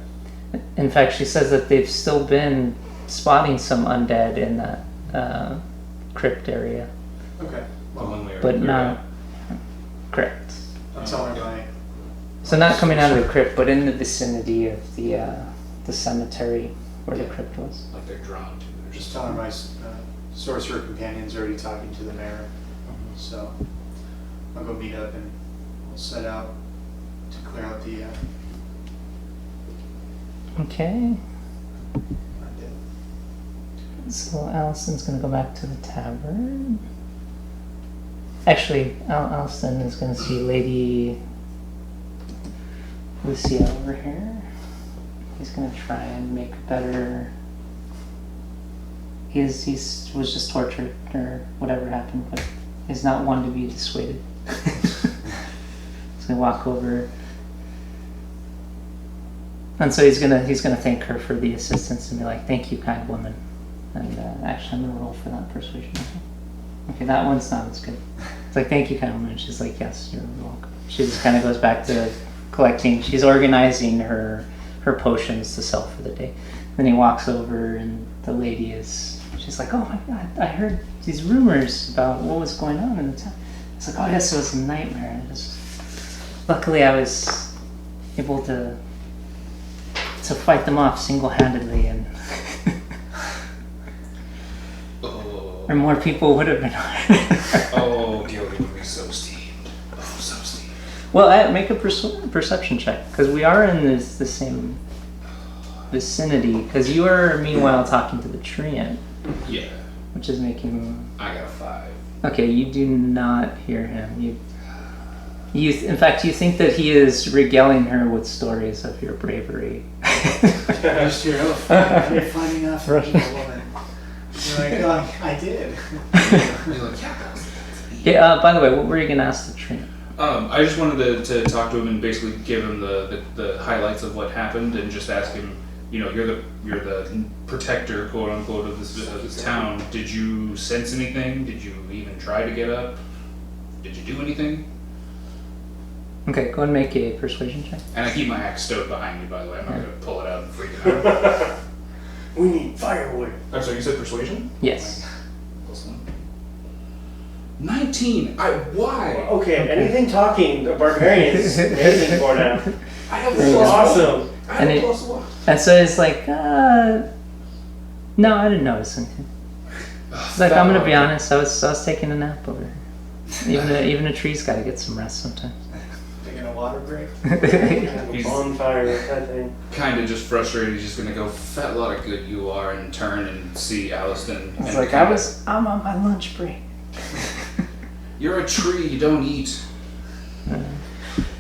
In fact, she says that they've still been spotting some undead in that crypt area. Okay. The one we were But cleared not out. correct. I'll tell her So not coming out of the crypt, but in the vicinity of the cemetery where the crypt was. Like they're drawn to it. Just telling my sorcerer companions already talking to the mayor, so I'll go meet up and we'll set out to clear out the Okay. undead. So Allison's gonna go back to the tavern. Actually, Allison is gonna see Lady Lucia over here. He's gonna try and make better. He's was just tortured or whatever happened, but he's not one to be dissuaded. He's gonna walk over, and so he's gonna thank her for the assistance and be like, "Thank you, kind woman." And actually, I'm gonna roll for that persuasion. Okay, that one's not as good. It's like, "Thank you, kind woman." And she's like, "Yes, you're welcome." She just kind of goes back to collecting. She's organizing her potions to sell for the day. Then he walks over, and the lady she's like, "Oh my god, I heard these rumors about what was going on in the town." It's like, "Oh yes, it was a nightmare. Luckily, I was able to fight them off single-handedly, and or more people would have been harmed." Oh, Gilly would be so steamed. Oh, so steamed. Well, make a perception check, because we are in the same vicinity, because you are meanwhile talking to the treant, Yeah. which is making... I got a 5. Okay, you do not hear him. In fact, you think that he is regaling her with stories of your bravery. Just your oath. You're fighting off an evil woman. You're like, oh, I did. You're like, yeah, that was Yeah. By the way, what were you gonna ask the treant? I just wanted to talk to him and basically give him the highlights of what happened and just ask him, you're the protector, quote unquote, of this town. Did you sense anything? Did you even try to get up? Did you do anything? Okay, go and make a persuasion check. And I keep my axe stowed behind me, by the way. I'm not going to pull it out and freak it out. We need firewood. I'm sorry, you said persuasion? Yes. Close enough. 19! Why? Okay, anything talking a barbarian is amazing for now. I have There you a go. plus Awesome. one. I have And a it- plus one. And so it's like, no, I didn't notice anything. It's like, I'm gonna be honest, I was taking a nap over here. Even a tree's got to get some rest sometimes. Taking a water break. He's- Bonfire, that thing. Kind of just frustrated. He's just going to go, "Fat lot of good you are," and turn and see Alliston. It's and like, kinda, I'm on my lunch break. "You're a tree, you don't eat."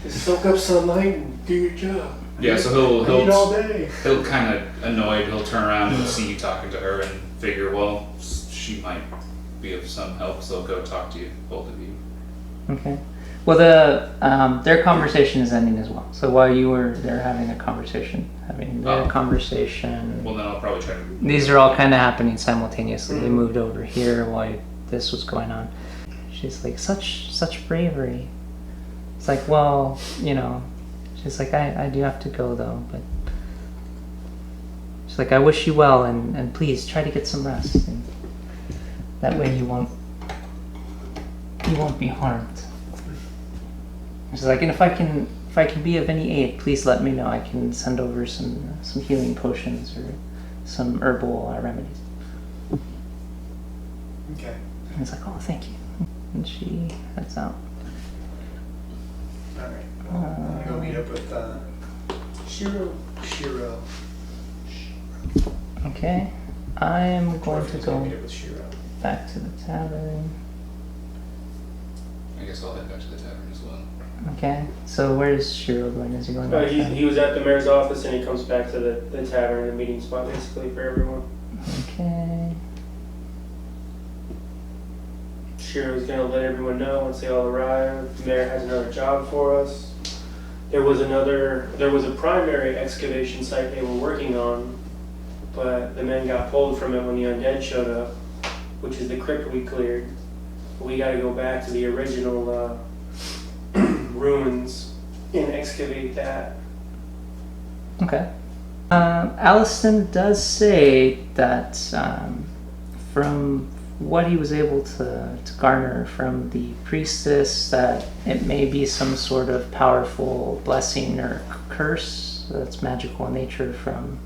Just soak up sunlight and do your job. Yeah, so Eat all day. he'll kind of annoyed. He'll turn around and see you talking to her and figure, well, she might be of some help, so go talk to you, both of you. Okay. Well, their conversation is ending as well. So while you were there having a conversation, Well, then I'll probably try to. these are all kind of happening simultaneously. They moved over here while this was going on. She's like, such bravery. It's like, well, she's like, I do have to go though, but she's like, I wish you well, and please try to get some rest. And that way you won't be harmed. She's like, and if I can be of any aid, please let me know. I can send over some healing potions or some herbal remedies. Okay. And it's like, oh, thank you. And she heads out. All right. I'm gonna go meet up with Shiro. Okay. I am going to Meet go up with Shiro. back to the tavern. I guess I'll head back to the tavern as well. Okay. So where's Shiro going? Is he going back? He was at the mayor's office and he comes back to the tavern, the meeting spot basically for everyone. Okay. Shiro's gonna let everyone know once they all arrive. The mayor has another job for us. There was a primary excavation site they were working on, but the men got pulled from it when the undead showed up, which is the crypt we cleared. We gotta go back to the original ruins and excavate that. Okay. Alliston does say that from what he was able to garner from the priestess, that it may be some sort of powerful blessing or curse that's magical in nature from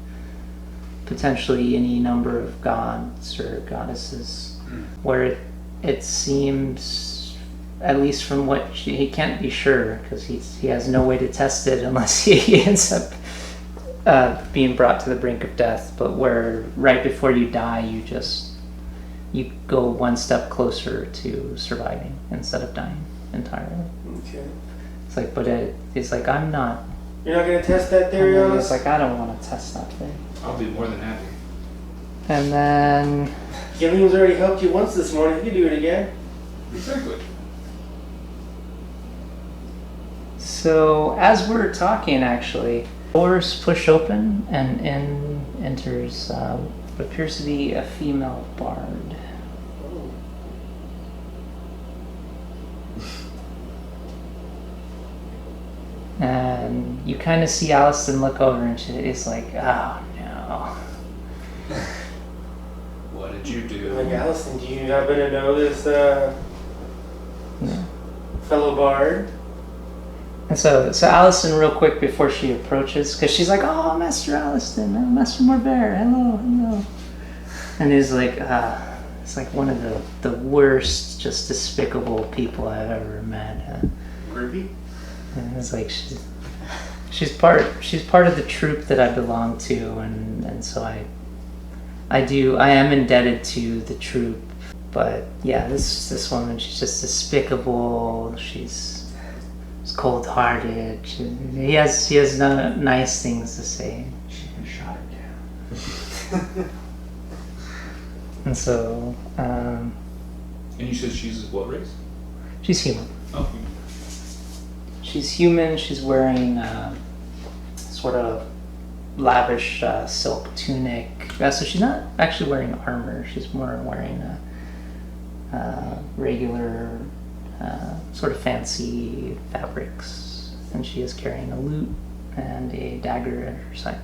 potentially any number of gods or goddesses, where it seems, at least from what he can't be sure because he has no way to test it unless he ends up being brought to the brink of death, but where right before you die you go one step closer to surviving instead of dying entirely. Okay. It's like, but it's like, I'm not. You're not gonna test that theory on It's us? like, I don't want to test that thing. I'll be more than happy. And then, Gilliam's already helped you once this morning. You can do it again. Exactly. so as we're talking, actually, doors push open and in enters what appears to be a female bard. And you kind of see Allison look over and she's like, oh no. What did you do? Like, Allison, do you happen to know this Yeah. fellow bard? And so Allison, real quick before she approaches, because she's like, oh, Master Allison, Master Morbert, hello. And he's like, it's like one of the worst, just despicable people I've ever met. Groovy? And it's like she's part of the troop that I belong to, and so I am indebted to the troop. But yeah, this woman, she's just despicable. She's cold-hearted. He has no nice things to say. She can shot her down. And so And you said she's what race? she's human. Oh, She's human. She's wearing sort of lavish silk tunic. So she's not actually wearing armor. She's more wearing regular sort of fancy fabrics. And she is carrying a lute and a dagger at her side.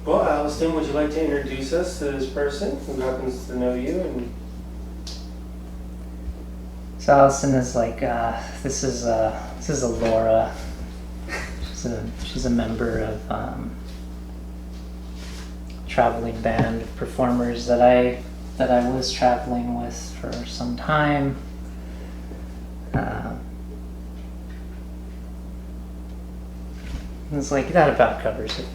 Well, Allison, would you like to introduce us to this person who happens to know you? And So Allison is like, this is Laura. She's a member of traveling band of performers that I was traveling with for some time. It's like that about covers it.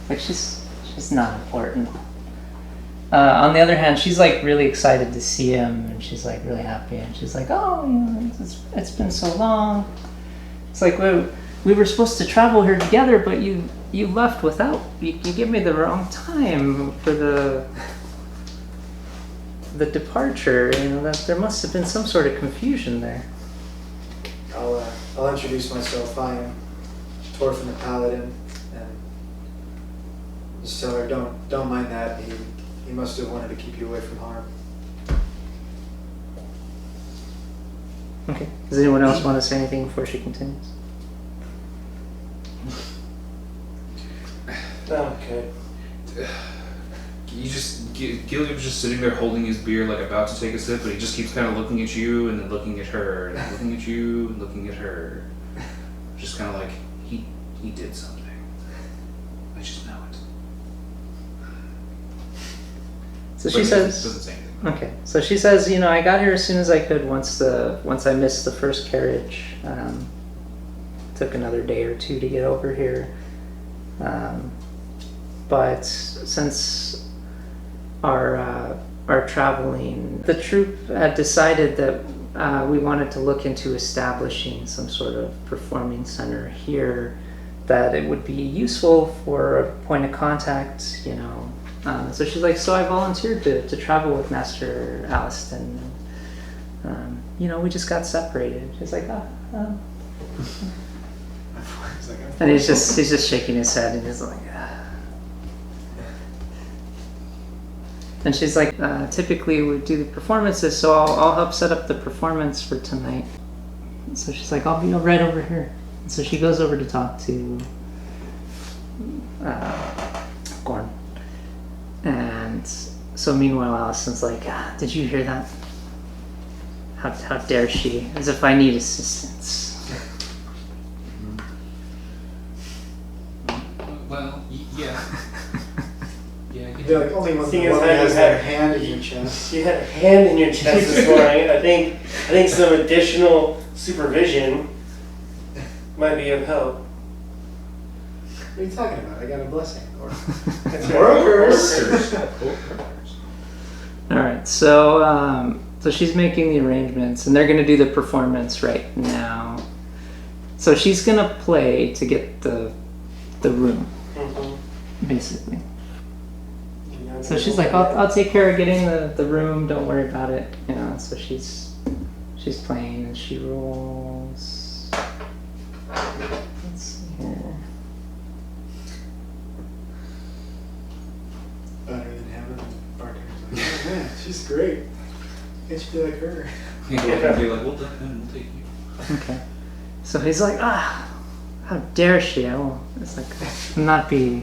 Like she's not important. On the other hand, she's like really excited to see him, and she's like really happy, and she's like, oh, it's been so long. It's like we were supposed to travel here together, but you left without, you gave me the wrong time for the departure. That there must have been some sort of confusion there. I'll introduce myself. I am Torfin the Paladin, and just tell her don't mind that. He must have wanted to keep you away from harm. Okay. Does anyone else want to say anything before she continues? okay. You just Gilliam's just sitting there holding his beer, like about to take a sip, but he just keeps kind of looking at you and then looking at her, and then looking at you and looking at her. Just kind of like he did something. I just know it. So But she he says. doesn't say anything. Okay, so she says, I got here as soon as I could once I missed the first carriage. Took another day or two to get over here. But since our traveling, the troop had decided that we wanted to look into establishing some sort of performing center here, that it would be useful for a point of contact, so she's like, so I volunteered to travel with Master Alliston. We just got separated. She's like, and he's just shaking his head, and he's like, And she's like, typically we do the performances, so I'll help set up the performance for tonight. So she's like, I'll be right over here. And so she goes over to talk to And so meanwhile, Allison's like, did you hear that? How dare she? As if I need assistance. Well, yeah. Yeah, I feel like only one Seeing woman as how you has had- their hand in your chest. You had a hand in your chest this morning. I think some additional supervision might be of help. What are you talking about? I got a blessing. Or That's Workers. All right, so she's making the arrangements, and they're gonna do the performance right now. So she's gonna play to get the room, Mhm. basically. So she's like, I'll take care of getting the room. Don't worry about it, you know. So she's playing, and she rolls. Let's see here. better than having a bartender's like, oh man, she's great. Can't you be like her? Yeah, be like, we'll take you. Okay. So he's like, how dare she? It's like, not be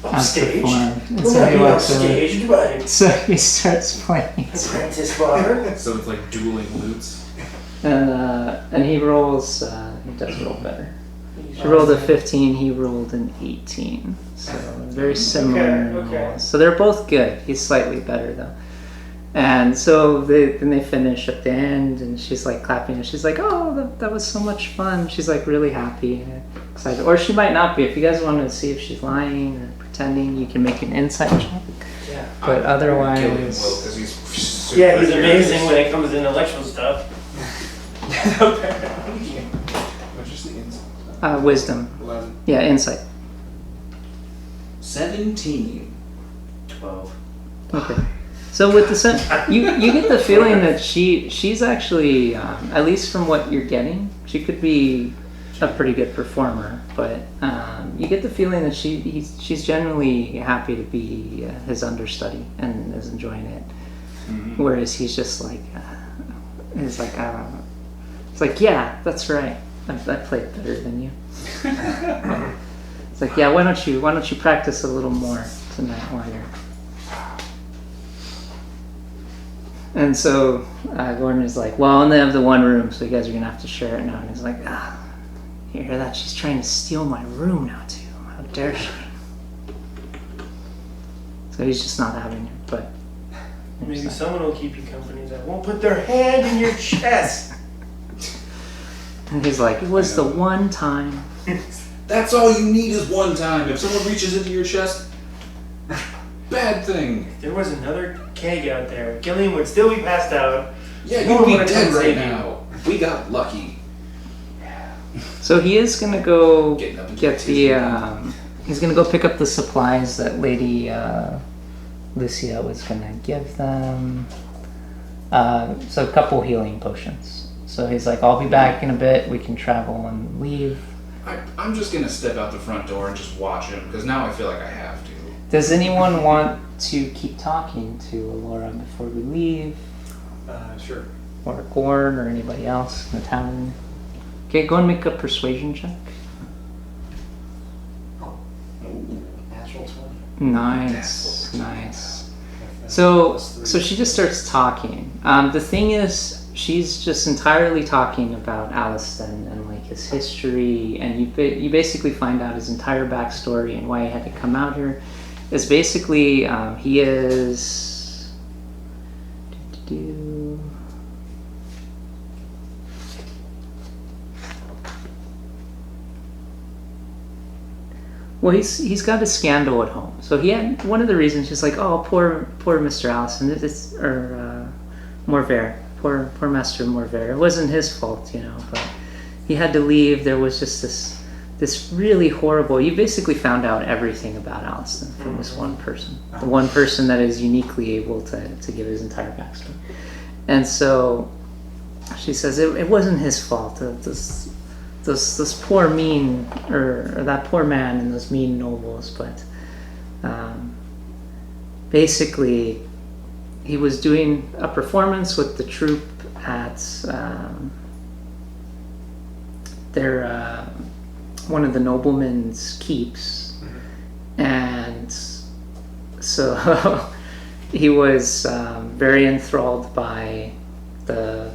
Upstage? outperformed. And Will so not he be walks over. upstaged by So he starts playing. apprentice bar. So it's like dueling lutes. And he rolls, he does roll better. She rolled a 15, he rolled an 18. So very similar. Okay. So they're both good. He's slightly better though. And so then they finish at the end, and she's like clapping, and she's like, "Oh, that was so much fun." She's like really happy and excited, or she might not be. If you guys want to see if she's lying or pretending, you can make an insight check. Yeah. But otherwise, Kill him, Will, 'cause he's super Yeah, he's curious. amazing when it comes to intellectual stuff. What's just the inside? wisdom. 11. Yeah, insight. 17. 12. Okay. So with the you get the feeling that she's actually at least from what you're getting, she could be a pretty good performer, but you get the feeling that she's generally happy to be his understudy and is enjoying it, whereas he's just like it's like yeah, that's right, I played better than you. It's like, yeah, why don't you practice a little more tonight while you're. And so Gordon is like, well, I only have the one room, so you guys are going to have to share it now. And he's like, you hear that? She's trying to steal my room now, too. How dare she? So he's just not having it, but... Maybe someone will keep you company that won't put their hand in your chest. And he's like, it was the one time. That's all you need is one time. If someone reaches into your chest, bad thing. If there was another keg out there, Gillian would still be passed out. Yeah, No you'd one be would dead come right save you. now. We got lucky. So he is going to go Getting up into get tizzy. the... he's going to go pick up the supplies that Lady Lucia was going to give them. So a couple healing potions. So he's like, I'll be back in a bit. We can travel and leave. I'm just gonna step out the front door and just watch him, because now I feel like I have to. Does anyone want to keep talking to Alora before we leave? Sure. Or Gord or anybody else in the town? Okay, go and make a persuasion check. Natural 20. Nice, nice. So she just starts talking. The thing is, she's just entirely talking about Aliston and like his history, and you basically find out his entire backstory and why he had to come out here. Is basically he is. Well, he's got a scandal at home. So he had one of the reasons. She's like, oh, poor Mr. Allison, Morvere, poor Master Morvere. It wasn't his fault, you know, but he had to leave. There was just this really horrible. You basically found out everything about Allison from this one person, the one person that is uniquely able to give his entire backstory. And so she says it wasn't his fault. This poor mean, or that poor man and those mean nobles, but basically he was doing a performance with the troupe at their one of the noblemen's keeps, and so he was very enthralled by the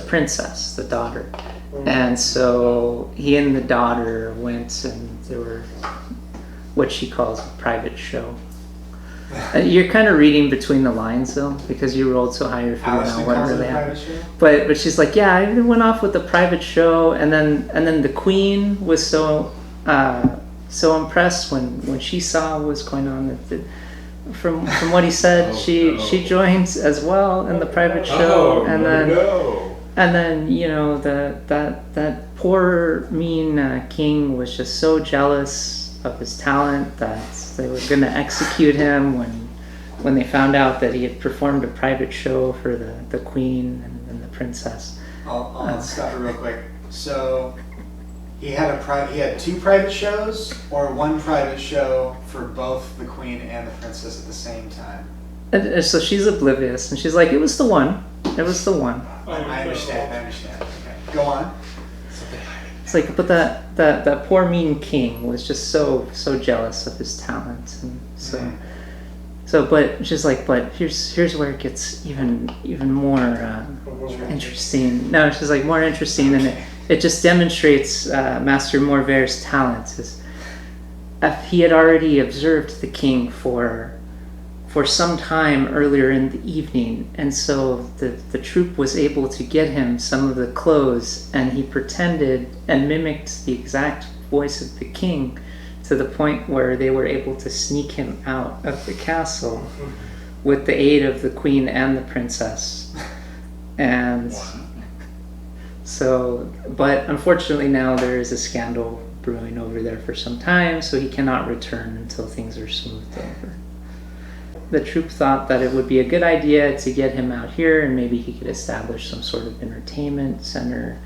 princess, the daughter. And so he and the daughter went, and there were what she calls a private show. You're kind of reading between the lines though, because you rolled so high, you're figuring out what really happened. But she's like, yeah, I went off with the private show, and then the queen was so impressed when she saw what was going on that from what he said, she joined as well in the private show, and then you know that poor mean king was just so jealous of his talent that they were going to execute him when they found out that he had performed a private show for the queen and the princess. I'll stop it real quick. So he had two private shows, or one private show for both the queen and the princess at the same time? And so she's oblivious, and she's like, it was the one. It was the one. I understand. Okay, go on. It's like, but that poor mean king was just so jealous of his talent, and so but she's like, but here's where it gets even more interesting. No, she's like, more interesting, and it just demonstrates Master Morvair's talent. He had already observed the king for some time earlier in the evening, and so the troop was able to get him some of the clothes, and he pretended and mimicked the exact voice of the king to the point where they were able to sneak him out of the castle with the aid of the queen and the princess. And so, but unfortunately now there is a scandal brewing over there for some time, so he cannot return until things are smoothed over. The troop thought that it would be a good idea to get him out here, and maybe he could establish some sort of entertainment center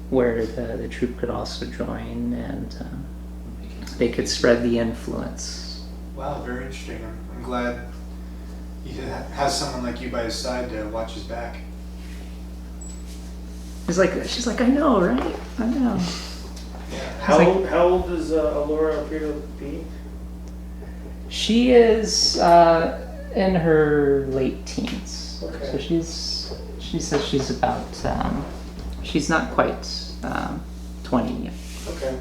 where the troop could also join, and they could spread the influence. Wow, very interesting. I'm glad he has someone like you by his side to watch his back. She's like, I know, right? I know. How old does Allura appear to be? She is in her late teens. Okay. So she says she's about, she's not quite 20 yet. Okay.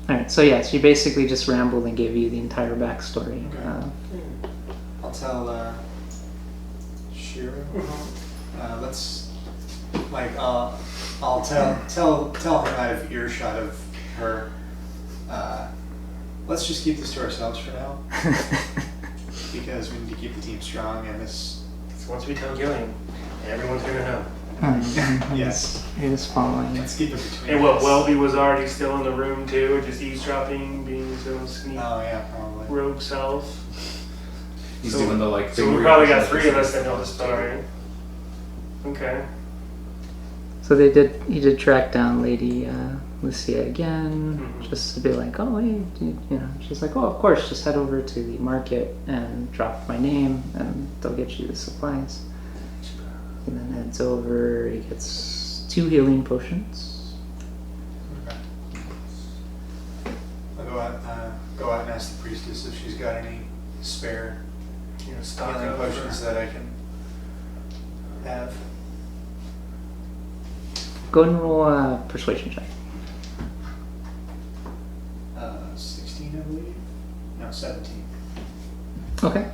Alright, so yeah, she basically just rambled and gave you the entire backstory. Okay. I'll tell Shiro. Let's I'll tell him out of earshot of her. Let's just keep this to ourselves for now, because we need to keep the team strong, and this. So once we tell Gillian, everyone's gonna know. Yes. He was following. Let's keep it between And what, us. Welby was already still in the room too, just eavesdropping, being his own sneak Oh yeah, probably. rogue self. He's So- doing the like. So we probably got three of us that know the story. Okay. So he did track down Lady Lucia again, Mhm. just to be like, oh, hey, you know, she's like, oh, of course, just head over to the market and drop my name, and they'll get you the supplies. And then heads over, he gets 2 healing potions. Okay. I'll go out and ask the priestess if she's got any spare Stock healing up potions for- that I can have. Go ahead and roll a persuasion check. 16, I believe. No, 17. Okay.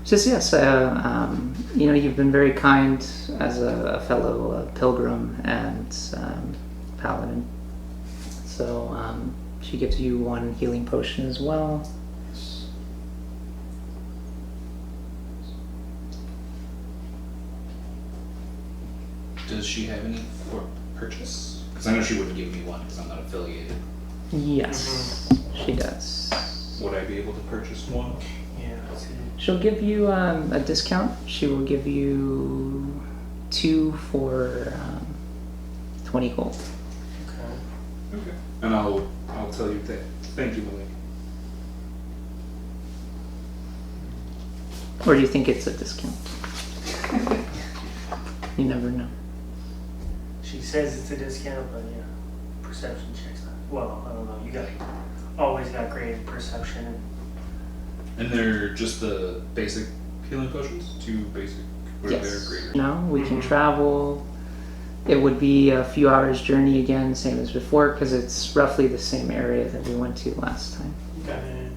Just yes, you know, you've been very kind as a fellow pilgrim and paladin. So she gives you 1 healing potion as well. Does she have any for purchase? Because I know she wouldn't give me one because I'm not affiliated. Yes, she does. Would I be able to purchase one? Yeah, let's see. She'll give you a discount. She will give you 2 for 20 gold. Okay. Okay. And I'll tell you that. Thank you, Malik. Or do you think it's a discount? You never know. She says it's a discount, but yeah, perception checks not. Well, I don't know. You got always got great perception. And they're just the basic healing potions? 2 basic? Or they're Yes. greater? No, we can Mhm. travel. It would be a few hours journey again, same as before, because it's roughly the same area that we went to last time. And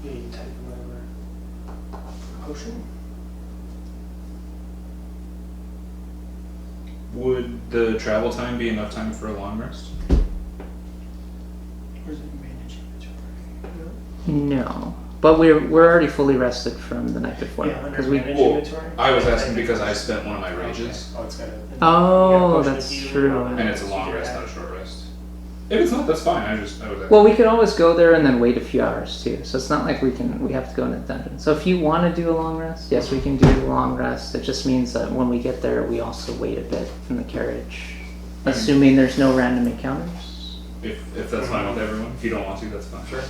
you type in whatever potion. Would the travel time be enough time for a long rest? Where's it manage inventory? No, but we're already fully rested from the night before. Yeah, under 'cause we. manage Well, inventory. I was asking because I spent one of my rages, Oh, it's got a. Oh, Yeah, that's potion of true. healing. and it's a long rest, not a short rest. If it's not, that's fine. I was asking. Well, we could always go there and then wait a few hours too. So it's not like we have to go in the dungeon. So if you want to do a long rest, yes, we can do a long rest. It just means that when we get there, we also wait a bit in the carriage, assuming there's no random encounters. If that's fine with everyone. If you don't want to, that's fine. Sure.